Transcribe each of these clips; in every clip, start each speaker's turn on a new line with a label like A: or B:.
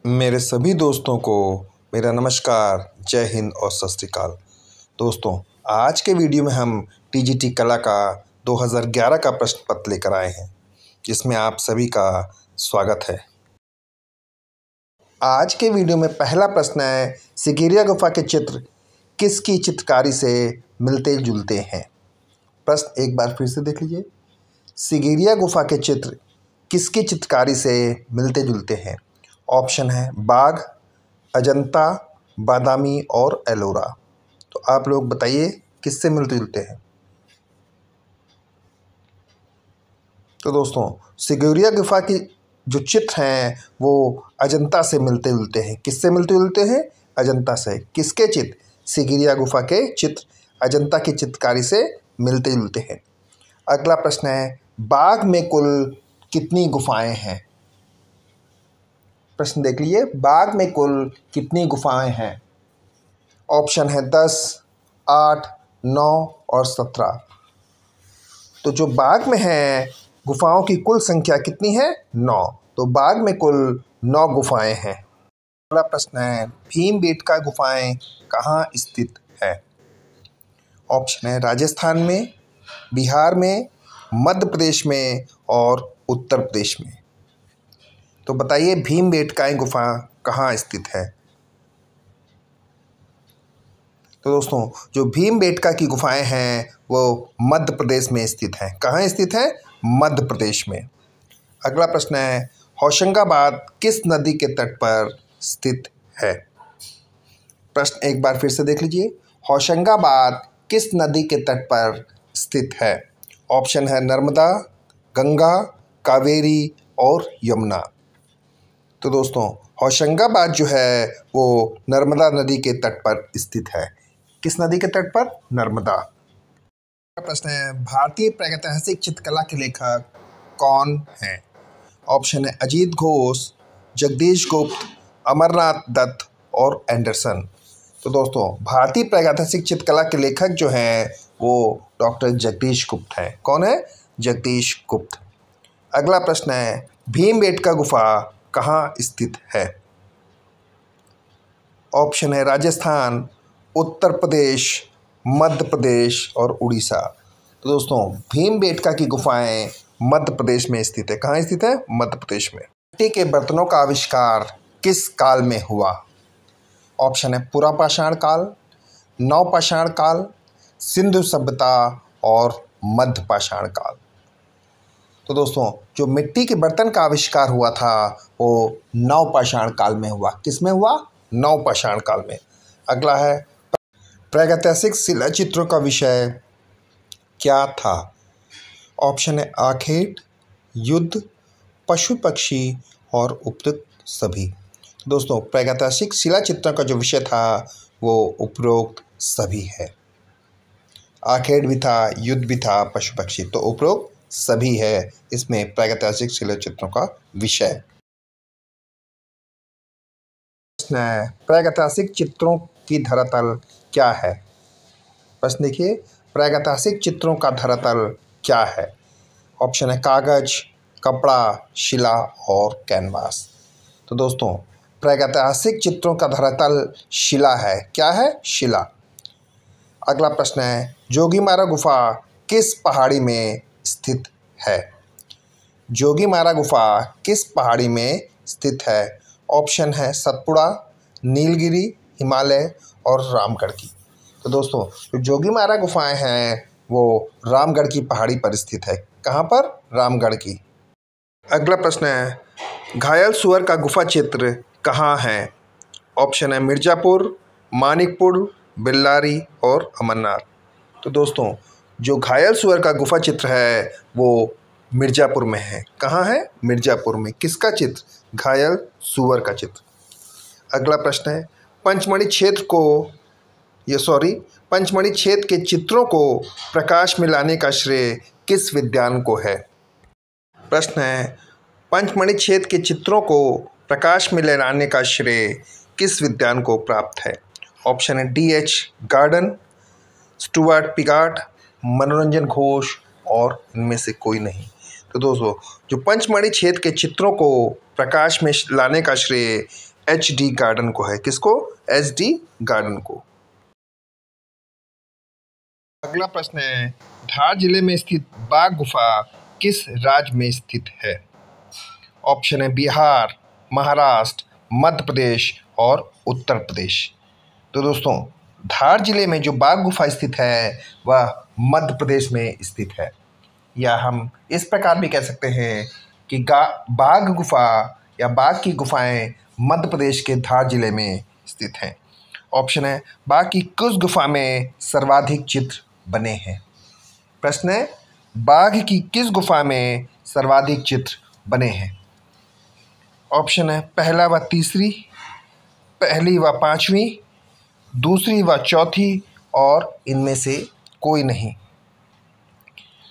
A: मेरे सभी दोस्तों को मेरा नमस्कार, जय हिंद और सत श्री अकाल। दोस्तों, आज के वीडियो में हम टीजीटी कला का 2011 का प्रश्न पत्र लेकर आए हैं, जिसमें आप सभी का स्वागत है। आज के वीडियो में पहला प्रश्न है, सिगिरिया गुफा के चित्र किसकी चित्रकारी से मिलते जुलते हैं? प्रश्न एक बार फिर से देख लीजिए। सिगिरिया गुफा के चित्र किसकी चित्रकारी से मिलते जुलते हैं? ऑप्शन है बाघ, अजंता, बादामी और एलोरा। तो आप लोग बताइए किससे मिलते जुलते हैं? तो दोस्तों, सिगिरिया गुफा की जो चित्र हैं वो अजंता से मिलते जुलते हैं। किससे मिलते जुलते हैं? अजंता से। किसके चित्र? सिगिरिया गुफा के चित्र अजंता की चित्रकारी से मिलते जुलते हैं। अगला प्रश्न है, बाघ में कुल कितनी गुफाएं हैं? प्रश्न देख लीजिए, बाघ में कुल कितनी गुफाएं हैं? ऑप्शन है 10, 8, 9 और 17। तो जो बाघ में है गुफाओं की कुल संख्या कितनी है? 9। तो बाघ में कुल 9 गुफाएं हैं। अगला प्रश्न है, भीमबेटका गुफाएं कहाँ स्थित है? ऑप्शन है राजस्थान में, बिहार में, मध्य प्रदेश में और उत्तर प्रदेश में। तो बताइए भीमबेटका गुफा कहाँ स्थित है? तो दोस्तों, जो भीमबेटका की गुफाएं हैं वो मध्य प्रदेश में स्थित हैं। कहाँ स्थित है? मध्य प्रदेश में। अगला प्रश्न है, होशंगाबाद किस नदी के तट पर स्थित है? प्रश्न एक बार फिर से देख लीजिए। होशंगाबाद किस नदी के तट पर स्थित है? ऑप्शन है नर्मदा, गंगा, कावेरी और यमुना। तो दोस्तों, होशंगाबाद जो है वो नर्मदा नदी के तट पर स्थित है। किस नदी के तट पर? नर्मदा। प्रश्न है, भारतीय प्रागैतिहासिक चित्रकला के लेखक कौन हैं? ऑप्शन है अजीत घोष, जगदीश गुप्त, अमरनाथ दत्त और एंडरसन। तो दोस्तों, भारतीय प्रागैतिहासिक चित्रकला के लेखक जो हैं वो डॉक्टर जगदीश गुप्त हैं। कौन है? जगदीश गुप्त। अगला प्रश्न है, भीमबेटका गुफा कहाँ स्थित है? ऑप्शन है राजस्थान, उत्तर प्रदेश, मध्य प्रदेश और उड़ीसा। तो दोस्तों, भीमबेटका की गुफाएं मध्य प्रदेश में स्थित है। कहाँ स्थित है? मध्य प्रदेश में। मिट्टी के बर्तनों का आविष्कार किस काल में हुआ? ऑप्शन है पुरापाषाण काल, नवपाषाण काल, सिंधु सभ्यता और मध्यपाषाण काल। तो दोस्तों, जो मिट्टी के बर्तन का आविष्कार हुआ था वो नवपाषाण काल में हुआ। किस में हुआ? नवपाषाण काल में। अगला है, प्रागैतिहासिक शिला चित्रों का विषय क्या था? ऑप्शन है आखेट, युद्ध, पशु पक्षी और उपयुक्त सभी। दोस्तों, प्रागैतिहासिक शिला चित्रों का जो विषय था वो उपरोक्त सभी है। आखेट भी था, युद्ध भी था, पशु पक्षी, तो उपरोक्त सभी है इसमें प्रागैतिहासिक शिला चित्रों का विषय। प्रश्न है, प्रागैतिहासिक चित्रों की धरातल क्या है? प्रश्न देखिए, प्रागैतिहासिक चित्रों का धरातल क्या है? ऑप्शन है कागज, कपड़ा, शिला और कैनवास। तो दोस्तों, प्रागैतिहासिक चित्रों का धरातल शिला है। क्या है? शिला। अगला प्रश्न है, जोगीमारा गुफा किस पहाड़ी में स्थित है? जोगीमारा गुफा किस पहाड़ी में स्थित है? ऑप्शन है सतपुड़ा, नीलगिरी, हिमालय और रामगढ़ की। तो दोस्तों, जो जोगीमारा गुफाएं हैं वो रामगढ़ की पहाड़ी पर स्थित है। कहाँ पर? रामगढ़ की। अगला प्रश्न है, घायल सुअर का गुफा चित्र कहाँ है? ऑप्शन है मिर्ज़ापुर, मानिकपुर, बेल्लारी और अमरनाथ। तो दोस्तों, जो घायल सुअर का गुफा चित्र है वो मिर्ज़ापुर में है। कहाँ है? मिर्ज़ापुर में। किसका चित्र? घायल सुअर का चित्र। अगला प्रश्न है, पंचमढ़ी क्षेत्र के चित्रों को प्रकाश में लाने का श्रेय किस विद्वान को है? प्रश्न है, पंचमढ़ी क्षेत्र के चित्रों को प्रकाश में लाने का श्रेय किस विद्वान को प्राप्त है? ऑप्शन है D.H. गार्डन, स्टुअर्ट पिगाट, मनोरंजन घोष और इनमें से कोई नहीं। तो दोस्तों, जो पंचमढ़ी क्षेत्र के चित्रों को प्रकाश में लाने का श्रेय HD गार्डन को है। किसको? HD गार्डन को। अगला प्रश्न है, धार जिले में स्थित बाघ गुफा किस राज्य में स्थित है? ऑप्शन है बिहार, महाराष्ट्र, मध्य प्रदेश और उत्तर प्रदेश। तो दोस्तों, धार जिले में जो बाघ गुफा स्थित है वह मध्य प्रदेश में स्थित है, या हम इस प्रकार भी कह सकते हैं कि बाघ गुफा या बाघ की गुफाएं मध्य प्रदेश के धार जिले में स्थित हैं। ऑप्शन है, बाघ की किस गुफा में सर्वाधिक चित्र बने हैं? प्रश्न है, बाघ की किस गुफा में सर्वाधिक चित्र बने हैं? ऑप्शन है, पहला व तीसरी, पहली व पांचवी, दूसरी व चौथी और इनमें से कोई नहीं।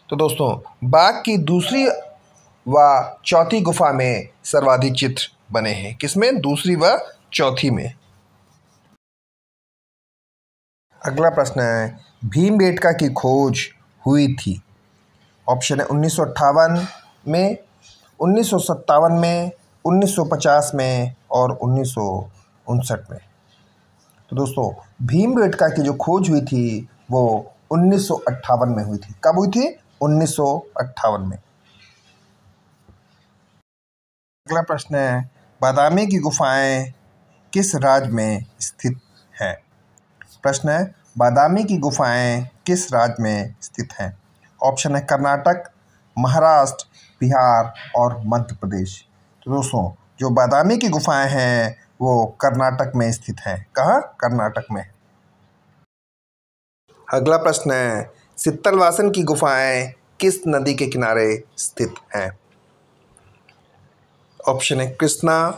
A: तो दोस्तों, बाघ की दूसरी व चौथी गुफा में सर्वाधिक चित्र बने हैं। किसमें? दूसरी व चौथी में। अगला प्रश्न है, भीमबेटका की खोज हुई थी। ऑप्शन है 1958 में, 1957 में, 1950 में और 1959 में। तो दोस्तों, भीमबेटका की जो खोज हुई थी वो 1958 में हुई थी। कब हुई थी? 1958 में। अगला प्रश्न है, बादामी की गुफाएं किस राज्य में स्थित हैं? प्रश्न है, बादामी की गुफाएं किस राज्य में स्थित हैं? ऑप्शन है कर्नाटक, महाराष्ट्र, बिहार और मध्य प्रदेश। तो दोस्तों, जो बादामी की गुफाएं हैं वो कर्नाटक में स्थित हैं। कहाँ? कर्नाटक में। अगला प्रश्न है, सित्तलवासन की गुफाएं किस नदी के किनारे स्थित हैं? ऑप्शन है कृष्णा,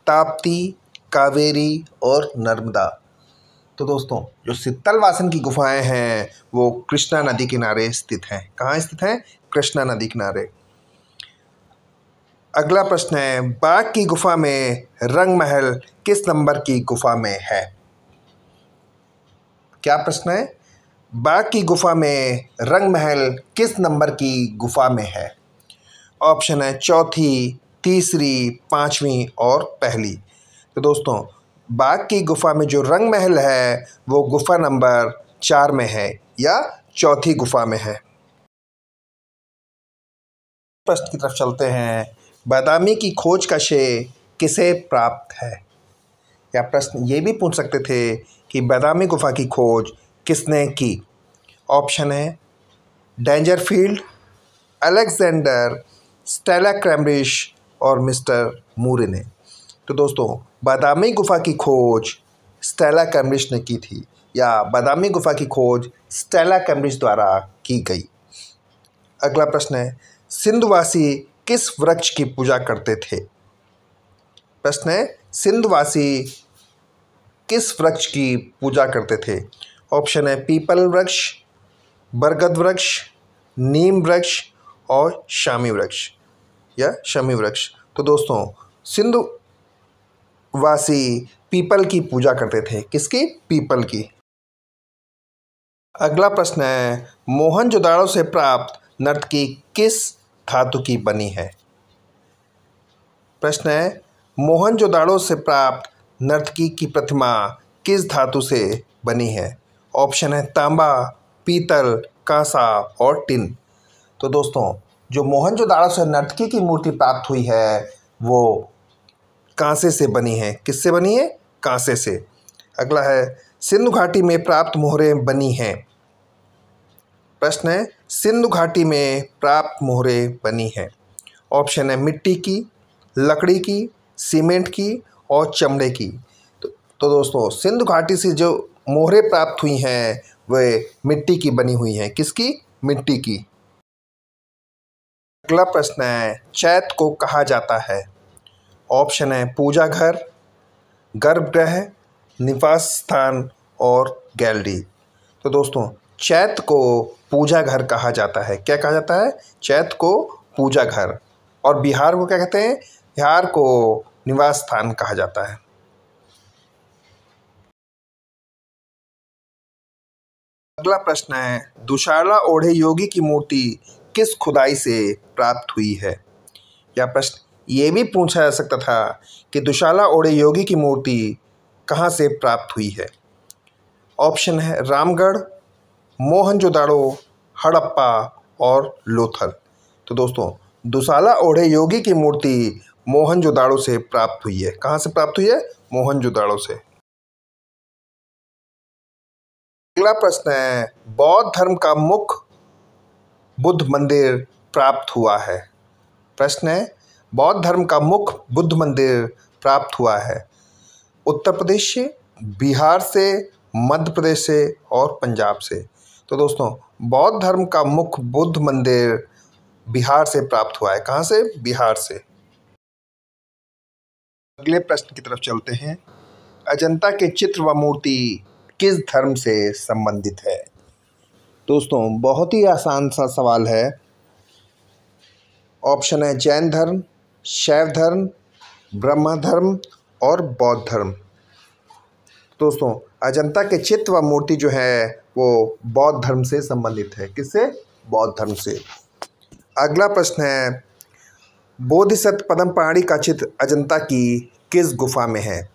A: ताप्ती, कावेरी और नर्मदा। तो दोस्तों, जो सित्तलवासन की गुफाएं हैं वो कृष्णा नदी किनारे स्थित हैं। कहाँ स्थित हैं? कृष्णा नदी किनारे। अगला प्रश्न है, बाघ की गुफा में रंग महल किस नंबर की गुफा में है? क्या प्रश्न है? बाघ की गुफा में रंग महल किस नंबर की गुफा में है? ऑप्शन है चौथी, तीसरी, पांचवी और पहली। तो दोस्तों, बाघ की गुफा में जो रंग महल है वो गुफा नंबर 4 में है या चौथी गुफा में है। प्रश्न की तरफ चलते हैं, बादामी की खोज का श्रेय किसे प्राप्त है? या प्रश्न ये भी पूछ सकते थे कि बादामी गुफा की खोज किसने की? ऑप्शन है डेंजरफील्ड, अलेक्जेंडर, स्टेला कैम्ब्रिज और मिस्टर मूरे ने। तो दोस्तों, बादामी गुफा की खोज स्टेला कैम्ब्रिज ने की थी, या बादामी गुफा की खोज स्टेला कैम्ब्रिज द्वारा की गई। अगला प्रश्न है, सिंधुवासी किस वृक्ष की पूजा करते थे? प्रश्न है, सिंधुवासी किस वृक्ष की पूजा करते थे? ऑप्शन है पीपल वृक्ष, बरगद वृक्ष, नीम वृक्ष और शामी वृक्ष या शमी वृक्ष। तो दोस्तों, सिंधुवासी पीपल की पूजा करते थे। किसकी? पीपल की। अगला प्रश्न है, मोहनजोदाड़ो से प्राप्त नर्तकी किस धातु की बनी है? प्रश्न है, मोहनजोदाड़ो से प्राप्त नर्तकी की प्रतिमा किस धातु से बनी है? ऑप्शन है तांबा, पीतल, कांसा और टिन। तो दोस्तों, जो मोहनजोदाड़ो से नर्तकी की मूर्ति प्राप्त हुई है वो कांसे से बनी है। किससे बनी है? कांसे से। अगला है, सिंधु घाटी में प्राप्त मोहरें बनी हैं। प्रश्न है, सिंधु घाटी में प्राप्त मोहरें बनी हैं। ऑप्शन है मिट्टी की, लकड़ी की, सीमेंट की और चमड़े की। तो दोस्तों, सिंधु घाटी से जो मोहरें प्राप्त हुई हैं वे मिट्टी की बनी हुई हैं। किसकी? मिट्टी की। अगला प्रश्न है, चैत को कहा जाता है। ऑप्शन है पूजा घर, गर्भगृह, निवास स्थान और गैलरी। तो दोस्तों, चैत को पूजा घर कहा जाता है। क्या कहा जाता है? चैत को पूजा घर। और बिहार को क्या कहते हैं? बिहार को निवास स्थान कहा जाता है। अगला प्रश्न है, दुशाला ओढ़े योगी की मूर्ति किस खुदाई से प्राप्त हुई है? या प्रश्न ये भी पूछा जा सकता था कि दुशाला ओढ़े योगी की मूर्ति कहाँ से प्राप्त हुई है। ऑप्शन है रामगढ़, मोहनजोदाड़ो, हड़प्पा और लोथल। तो दोस्तों दुशाला ओढ़े योगी की मूर्ति मोहनजोदाड़ो से प्राप्त हुई है। कहाँ से प्राप्त हुई है? मोहनजोदाड़ो से। अगला प्रश्न है बौद्ध धर्म का मुख्य बुद्ध मंदिर प्राप्त हुआ है। प्रश्न है बौद्ध धर्म का मुख्य बुद्ध मंदिर प्राप्त हुआ है उत्तर प्रदेश से, बिहार से, मध्य प्रदेश से और पंजाब से। तो दोस्तों बौद्ध धर्म का मुख्य बुद्ध मंदिर बिहार से प्राप्त हुआ है। कहाँ से? बिहार से। अगले प्रश्न की तरफ चलते हैं। अजंता के चित्र व मूर्ति किस धर्म से संबंधित है? दोस्तों बहुत ही आसान सा सवाल है। ऑप्शन है जैन धर्म, शैव धर्म, ब्रह्म धर्म और बौद्ध धर्म। दोस्तों अजंता के चित्र व मूर्ति जो है वो बौद्ध धर्म से संबंधित है। किससे? बौद्ध धर्म से। अगला प्रश्न है बोधिसत्व पद्मपाणि का चित्र अजंता की किस गुफा में है?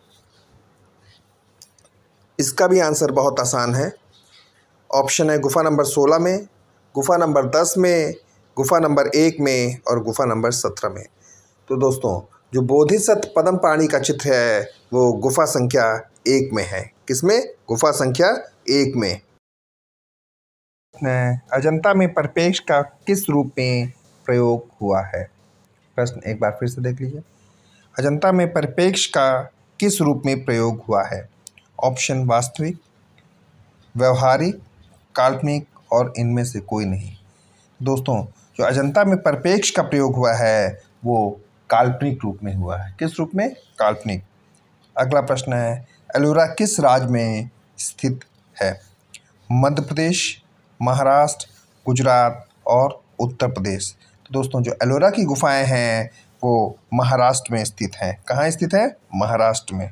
A: इसका भी आंसर बहुत आसान है। ऑप्शन है गुफा नंबर 16 में, गुफा नंबर 10 में, गुफा नंबर 1 में और गुफा नंबर 17 में। तो दोस्तों जो बोधिसत्व पद्मपाणि का चित्र है वो गुफा संख्या 1 में है। किसमें? गुफा संख्या 1 में। अजंता में परिप्रेक्ष्य का किस रूप में प्रयोग हुआ है? प्रश्न एक बार फिर से देख लीजिए। अजंता में परिप्रेक्ष्य का किस रूप में प्रयोग हुआ है? ऑप्शन वास्तविक, व्यवहारिक, काल्पनिक और इनमें से कोई नहीं। दोस्तों जो अजंता में परिप्रेक्ष्य का प्रयोग हुआ है वो काल्पनिक रूप में हुआ है। किस रूप में? काल्पनिक। अगला प्रश्न है एलोरा किस राज्य में स्थित है? मध्य प्रदेश, महाराष्ट्र, गुजरात और उत्तर प्रदेश। तो दोस्तों जो एलोरा की गुफाएं हैं वो महाराष्ट्र में स्थित हैं। कहाँ स्थित है? महाराष्ट्र में।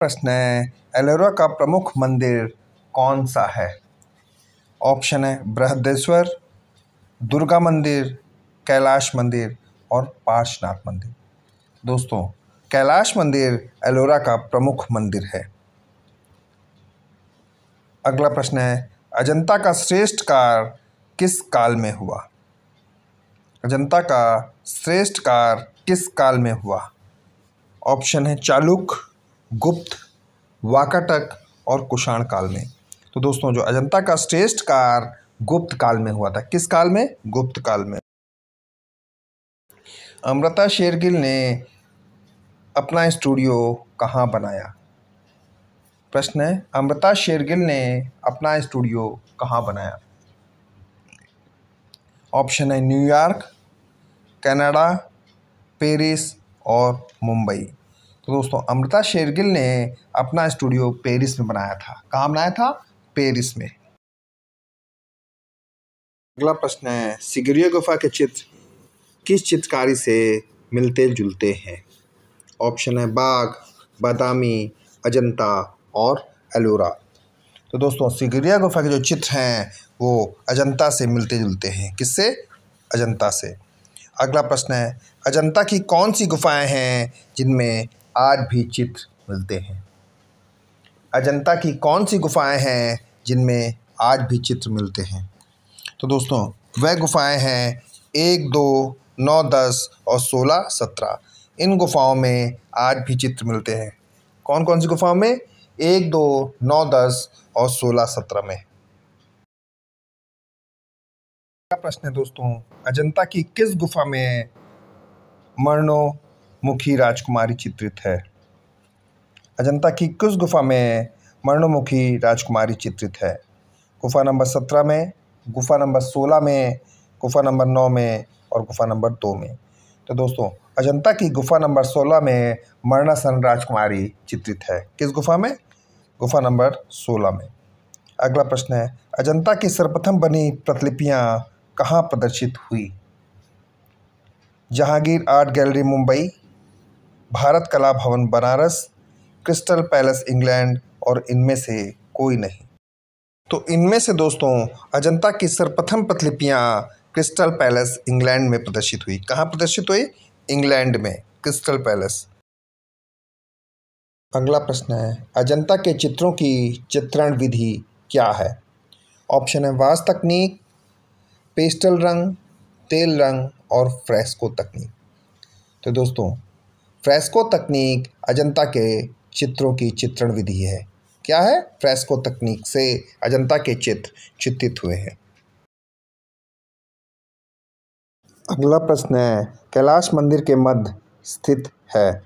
A: प्रश्न है एलोरा का प्रमुख मंदिर कौन सा है? ऑप्शन है बृहदेश्वर, दुर्गा मंदिर, कैलाश मंदिर और पार्श्वनाथ मंदिर। दोस्तों कैलाश मंदिर एलोरा का प्रमुख मंदिर है। अगला प्रश्न है अजंता का श्रेष्ठ कार्य किस काल में हुआ? अजंता का श्रेष्ठ कार्य किस काल में हुआ? ऑप्शन है चालुक्य, गुप्त, वाकाटक और कुषाण काल में। तो दोस्तों जो अजंता का श्रेष्ठ कार्य गुप्त काल में हुआ था। किस काल में? गुप्त काल में। अमृता शेरगिल ने अपना स्टूडियो कहाँ बनाया? प्रश्न है अमृता शेरगिल ने अपना स्टूडियो कहाँ बनाया? ऑप्शन है न्यूयॉर्क, कनाडा, पेरिस और मुंबई। तो दोस्तों अमृता शेरगिल ने अपना स्टूडियो पेरिस में बनाया था। कहाँ बनाया था? पेरिस में। अगला प्रश्न है सिगरिया गुफा के चित्र किस चित्रकारी से मिलते जुलते हैं? ऑप्शन है बाघ, बादामी, अजंता और एलोरा। तो दोस्तों सिगरिया गुफा के जो चित्र हैं वो अजंता से मिलते जुलते हैं। किससे? अजंता से। अगला प्रश्न है अजंता की कौन सी गुफाएं हैं जिनमें आज भी चित्र मिलते हैं? अजंता की कौन सी गुफाएं हैं जिनमें आज भी चित्र मिलते हैं? तो दोस्तों वह गुफाएं हैं 1, 2, 9, 10 और 16, 17। इन गुफाओं में आज भी चित्र मिलते हैं। कौन कौन सी गुफाओं में? 1, 2, 9, 10 और 16, 17 में। अगला प्रश्न है दोस्तों अजंता की किस गुफा में मरणोमुखी राजकुमारी चित्रित है? अजंता की किस गुफा में मरणोमुखी राजकुमारी चित्रित है? गुफा नंबर 17 में, गुफा नंबर 16 में, गुफा नंबर 9 में और गुफा नंबर 2 में। तो दोस्तों अजंता की गुफा नंबर 16 में मरणासन राजकुमारी चित्रित है। किस गुफा में? गुफा नंबर 16 में। अगला प्रश्न है अजंता की सर्वप्रथम बनी प्रतिलिपियाँ कहाँ प्रदर्शित हुई? जहांगीर आर्ट गैलरी मुंबई, भारत कला भवन बनारस, क्रिस्टल पैलेस इंग्लैंड और इनमें से कोई नहीं। तो इनमें से दोस्तों अजंता की सर्वप्रथम प्रतिलिपियाँ क्रिस्टल पैलेस इंग्लैंड में प्रदर्शित हुई? कहाँ प्रदर्शित हुई? इंग्लैंड में, क्रिस्टल पैलेस। अगला प्रश्न है, अजंता के चित्रों की चित्रण विधि क्या है? ऑप्शन है वास तकनीक, पेस्टल रंग, तेल रंग और फ्रेस्को तकनीक। तो दोस्तों, फ्रेस्को तकनीक अजंता के चित्रों की चित्रण विधि है। क्या है? फ्रेस्को तकनीक से अजंता के चित्र चित्रित हुए हैं। अगला प्रश्न है, कैलाश मंदिर के मध्य स्थित है?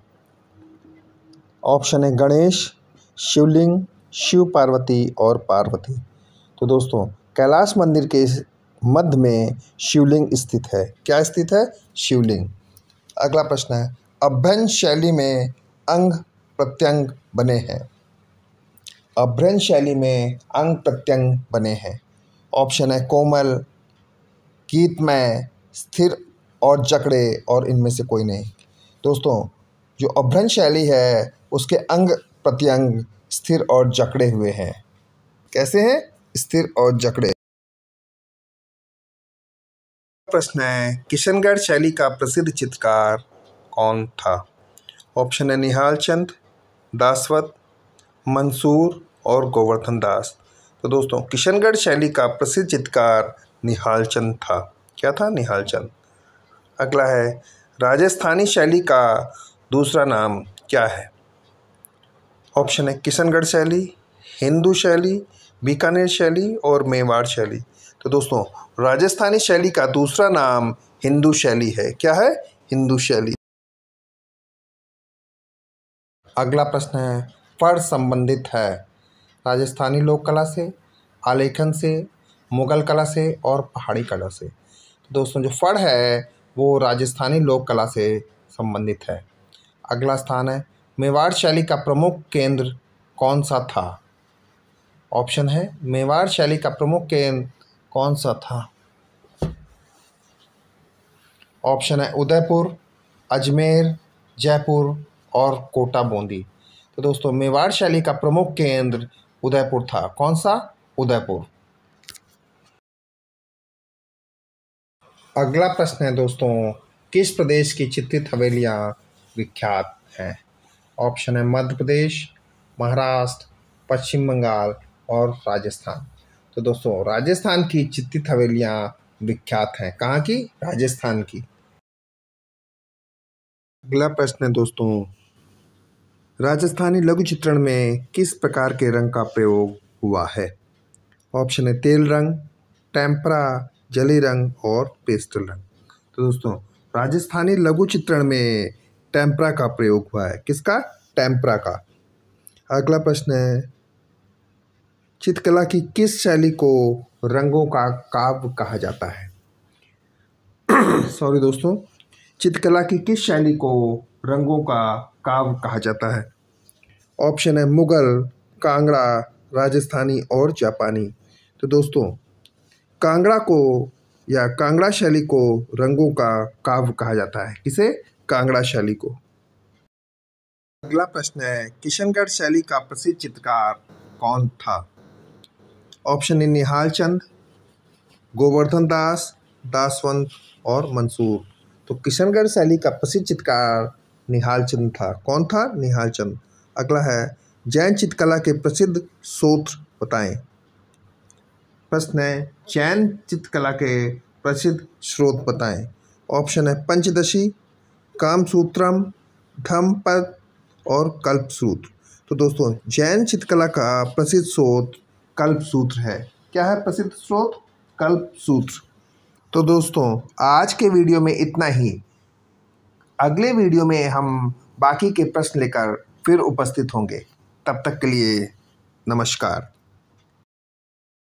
A: ऑप्शन है गणेश, शिवलिंग, शिव पार्वती और पार्वती। तो दोस्तों, कैलाश मंदिर के मध्य में शिवलिंग स्थित है। क्या स्थित है? शिवलिंग। अगला प्रश्न है, अभ्रंश शैली में अंग प्रत्यंग बने हैं। अभ्रंश शैली में अंग प्रत्यंग बने हैं। ऑप्शन है कोमल, गीतमय, स्थिर और जकड़े और इनमें से कोई नहीं। दोस्तों, जो अभ्रंश शैली है उसके अंग प्रत्यंग स्थिर और जकड़े हुए हैं। कैसे हैं? स्थिर और जकड़े। प्रश्न है, किशनगढ़ शैली का प्रसिद्ध चित्रकार कौन था? ऑप्शन है निहाल चंद, दासवत, मंसूर और गोवर्धन दास। तो दोस्तों, किशनगढ़ शैली का प्रसिद्ध चित्रकार निहाल चंद था। क्या था? निहाल चंद। अगला है, राजस्थानी शैली का दूसरा नाम क्या है? ऑप्शन है किशनगढ़ शैली, हिंदू शैली, बीकानेर शैली और मेवाड़ शैली। तो दोस्तों, राजस्थानी शैली का दूसरा नाम हिंदू शैली है। क्या है? हिंदू शैली। अगला प्रश्न है, फड़ संबंधित है राजस्थानी लोक कला से, आलेखन से, मुगल कला से और पहाड़ी कला से। तो दोस्तों, जो फड़ है वो राजस्थानी लोक कला से संबंधित है। अगला स्थान है, मेवाड़ शैली का प्रमुख केंद्र कौन सा था? ऑप्शन है, मेवाड़ शैली का प्रमुख केंद्र कौन सा था? ऑप्शन है उदयपुर, अजमेर, जयपुर और कोटा बूंदी। तो दोस्तों, मेवाड़ शैली का प्रमुख केंद्र उदयपुर था। कौन सा? उदयपुर। अगला प्रश्न है दोस्तों, किस प्रदेश की चित्रित हवेलियां विख्यात हैं? ऑप्शन है मध्य प्रदेश, महाराष्ट्र, पश्चिम बंगाल और राजस्थान। तो दोस्तों, राजस्थान की चित्रित हवेलियां विख्यात हैं। कहाँ की? राजस्थान की। अगला प्रश्न है दोस्तों, राजस्थानी लघु चित्रण में किस प्रकार के रंग का प्रयोग हुआ है? ऑप्शन है तेल रंग, टेम्परा, जली रंग और पेस्टल रंग। तो दोस्तों, राजस्थानी लघु चित्रण में टेम्परा का प्रयोग हुआ है। किसका? टेम्परा का। अगला प्रश्न है, चित्रकला की किस शैली को रंगों का काव्य कहा जाता है? सॉरी दोस्तों, चित्रकला की किस शैली को रंगों का काव्य कहा जाता है? ऑप्शन है मुगल, कांगड़ा, राजस्थानी और जापानी। तो दोस्तों, कांगड़ा को या कांगड़ा शैली को रंगों का काव्य कहा जाता है। किसे? कांगड़ा शैली को। अगला प्रश्न है, किशनगढ़ शैली का प्रसिद्ध चित्रकार कौन था? ऑप्शन है निहाल चंद, गोवर्धन दास, दासवंत और मंसूर। तो किशनगढ़ शैली का प्रसिद्ध चित्रकार निहाल चंद था। कौन था? निहाल चंद। अगला है, जैन चित्रकला के प्रसिद्ध स्रोत बताएं। प्रश्न है, जैन चित्रकला के प्रसिद्ध स्रोत बताएं। ऑप्शन है पंचदशी, कामसूत्रम, धम्मपद और कल्पसूत्र। तो दोस्तों, जैन चित्रकला का प्रसिद्ध स्रोत कल्पसूत्र है। क्या है प्रसिद्ध स्रोत? कल्पसूत्र। तो दोस्तों, आज के वीडियो में इतना ही। अगले वीडियो में हम बाकी के प्रश्न लेकर फिर उपस्थित होंगे। तब तक के लिए नमस्कार।